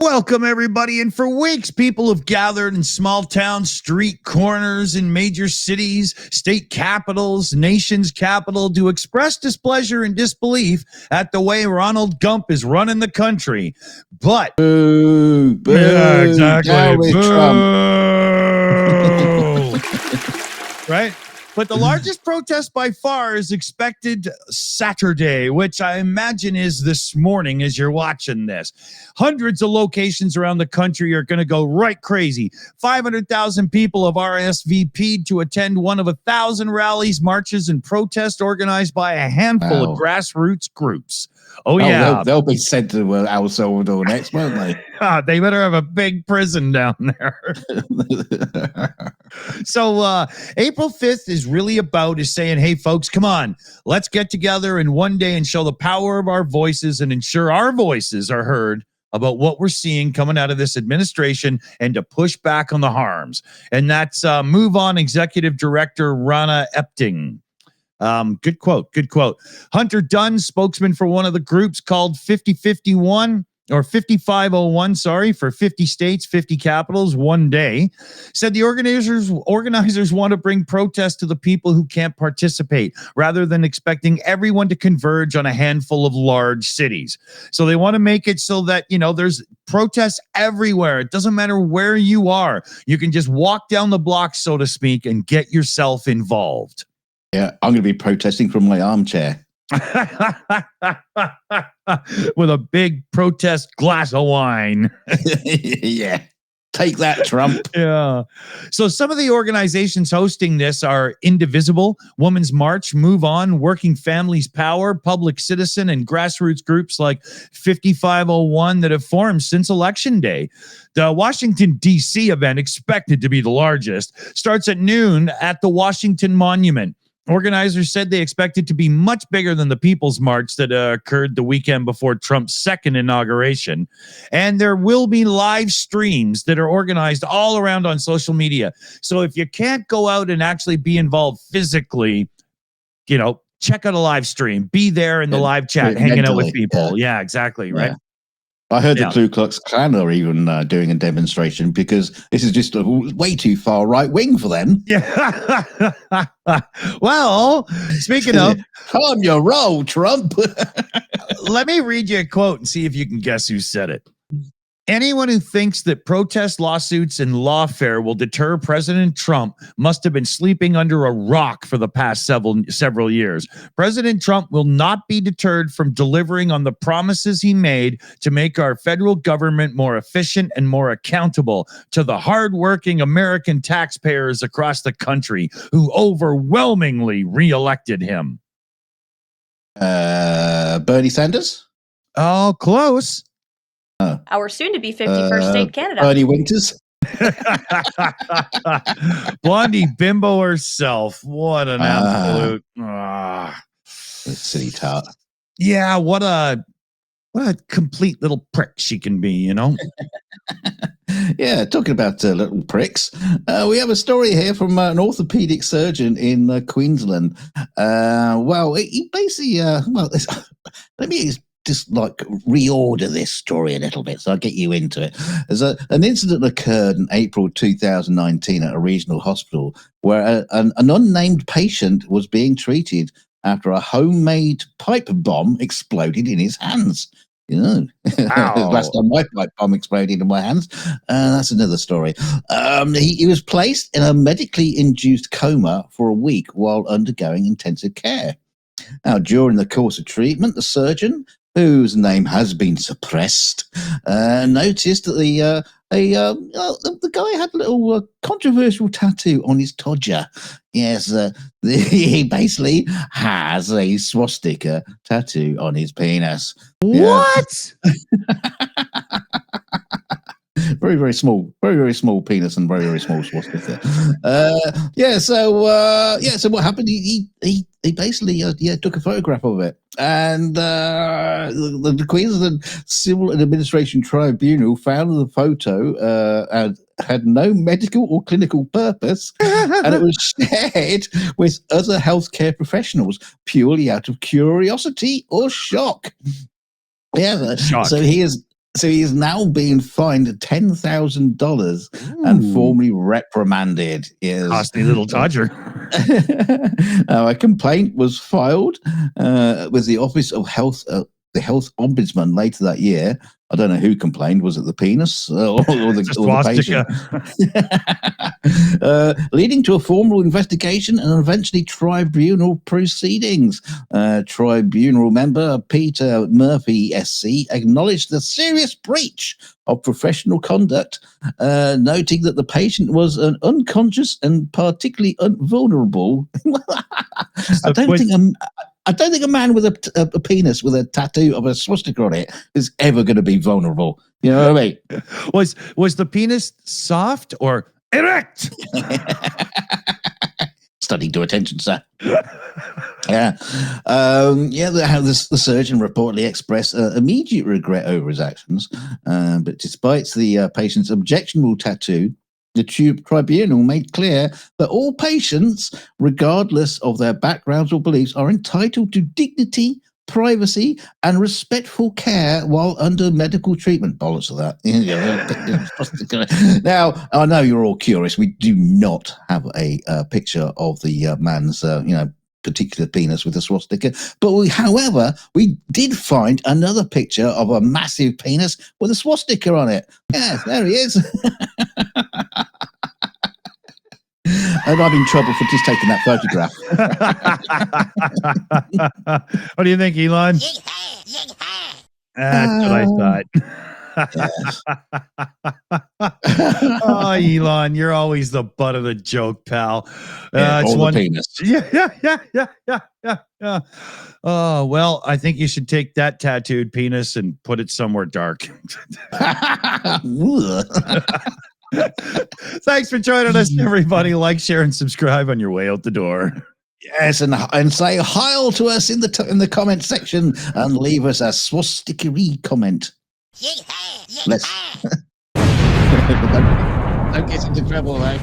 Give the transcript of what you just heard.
Welcome, everybody. And for weeks, people have gathered in small town street corners in major cities, state capitals, nation's capital to express displeasure and disbelief at the way Ronald Gump is running the country. But, boo, boo, yeah, exactly. Boo. Trump. Right? But the largest protest by far is expected Saturday, which I imagine is this morning as you're watching this. Hundreds of locations around the country are going to go right crazy. 500,000 people have RSVP'd to attend one of 1,000 rallies, marches, and protests organized by a handful of grassroots groups. Oh, yeah. They'll be sent to El Salvador next, won't they? They better have a big prison down there. So April 5th is really is saying, hey, folks, come on, let's get together in one day and show the power of our voices and ensure our voices are heard about what we're seeing coming out of this administration and to push back on the harms. And that's Move On Executive Director Rana Epting. Good quote. Hunter Dunn, spokesman for one of the groups called 5051 or 5501, for 50 states, 50 capitals, one day, said the organizers want to bring protests to the people who can't participate rather than expecting everyone to converge on a handful of large cities. So they want to make it so that, there's protests everywhere. It doesn't matter where you are. You can just walk down the block, so to speak, and get yourself involved. Yeah, I'm going to be protesting from my armchair. With a big protest glass of wine. Yeah. Take that, Trump. Yeah. So some of the organizations hosting this are Indivisible, Women's March, Move On, Working Families Power, Public Citizen, and grassroots groups like 5501 that have formed since Election Day. The Washington, D.C. event, expected to be the largest, starts at noon at the Washington Monument. Organizers said they expect it to be much bigger than the People's March that occurred the weekend before Trump's second inauguration. And there will be live streams that are organized all around on social media. So if you can't go out and actually be involved physically, check out a live stream. Be there in the live chat, hanging out with people. Yeah, exactly. Right. Yeah. I heard the Ku Klux Klan are even doing a demonstration because this is just way too far right wing for them. Yeah. Well, speaking of, on your roll, Trump. Let me read you a quote and see if you can guess who said it. Anyone who thinks that protest lawsuits and lawfare will deter President Trump must have been sleeping under a rock for the past several years. President Trump will not be deterred from delivering on the promises he made to make our federal government more efficient and more accountable to the hardworking American taxpayers across the country who overwhelmingly reelected him. Bernie Sanders? Oh, close. Our soon-to-be 51st state Canada. Bernie Winters. Blondie Bimbo herself. What an absolute silly tart. Yeah, what a complete little prick she can be, Yeah, talking about little pricks, we have a story here from an orthopedic surgeon in Queensland. He basically, let me just reorder this story a little bit so I'll get you into it. There's an incident occurred in April 2019 at a regional hospital where an unnamed patient was being treated after a homemade pipe bomb exploded in his hands. Last time my pipe bomb exploded in my hands. That's another story. He was placed in a medically induced coma for a week while undergoing intensive care. Now, during the course of treatment, the surgeon, whose name has been suppressed, noticed that the guy had a little controversial tattoo on his todger. Yes, he basically has a swastika tattoo on his penis. What? Very, very small penis and very, very small swastika. So what happened? He basically took a photograph of it, and the Queensland Civil and Administration Tribunal found the photo had no medical or clinical purpose, and it was shared with other healthcare professionals purely out of curiosity or shock. Yeah, shock. So he is. So he is now being fined $10,000 and formally reprimanded. Costly little dodger. A complaint was filed with the Office of Health, the Health Ombudsman later that year. I don't know who complained. Was it the penis or the patient? Leading to a formal investigation and eventually tribunal proceedings. Tribunal member Peter Murphy, SC, acknowledged the serious breach of professional conduct, noting that the patient was an unconscious and particularly vulnerable. I don't think a man with a penis with a tattoo of a swastika on it is ever going to be vulnerable. You know what I mean? Was the penis soft or erect? Studying to attention, sir. Yeah. The surgeon reportedly expressed immediate regret over his actions. But despite the patient's objectionable tattoo, the tribunal made clear that all patients, regardless of their backgrounds or beliefs, are entitled to dignity, privacy, and respectful care while under medical treatment. Bollocks of that. Now, I know you're all curious. We do not have a picture of the man's, particular penis with a swastika, but however, we did find another picture of a massive penis with a swastika on it. Yeah, there he is. And I'm in trouble for just taking that photograph. What do you think, Elon? That's what I thought. Oh, Elon, you're always the butt of the joke, pal. It's one penis. Yeah. Oh, well, I think you should take that tattooed penis and put it somewhere dark. Thanks for joining us, everybody. Like, share, and subscribe on your way out the door. Yes, and say hi to us in the comment section and leave us a swastika-y comment. Let's don't get into trouble, though.